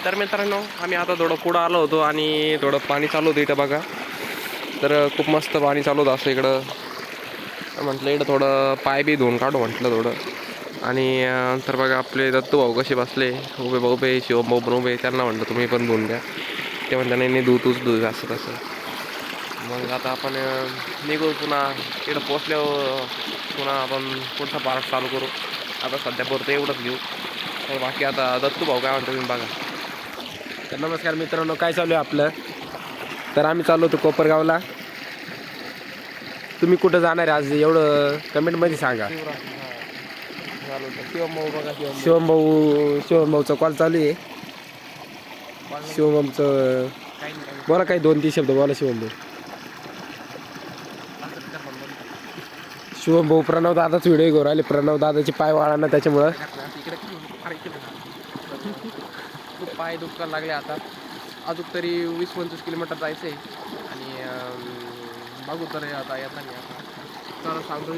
तर मित्रांनो आम्ही आता थोडं पुढं आलो होतो आणि थोडं पाणी चालू होतं इथं बघा. तर खूप मस्त पाणी चालू होतं असं इकडं. म्हटलं इकडं थोडं पाय बी धुवून काढू म्हटलं थोडं. आणि नंतर बघा आपले दत्तू भाऊ कसे बसले उभे शिवम भाऊ पण उभे. त्यांना म्हटलं तुम्ही पण धुवून घ्या. ते म्हणता नाही धू तूच धू असं तसं. मग आता आपण निघू पुन्हा इकडं पोचल्यावर पुन्हा आपण पुढचा पार्ट चालू करू. आता सध्या पुरतं एवढंच घेऊ. तर बाकी आता दत्तू भाऊ काय म्हणतो तुम्ही बघा. तर नमस्कार मित्रांनो, काय चालू आहे आपलं. तर आम्ही चाललो होतो कोपरगावला. तुम्ही कुठं जाणार आहे आज एवढं कमेंटमध्ये सांगा. शिवम भाऊ बघा शिवमभाऊचा कॉल चालू आहे. शिवमचं बोला काही 2-3 शब्द बोला. शिवमभाऊ प्रणव दादाच व्हिडिओ घेऊन राहिले. प्रणव दादाचे पाय वाळाना त्याच्यामुळं. खूप पाय दुखायला लागले आता. अजून तरी 20-25 किलोमीटर जायचं आहे. आणि बघू तर आता येताना आता तर सांगतो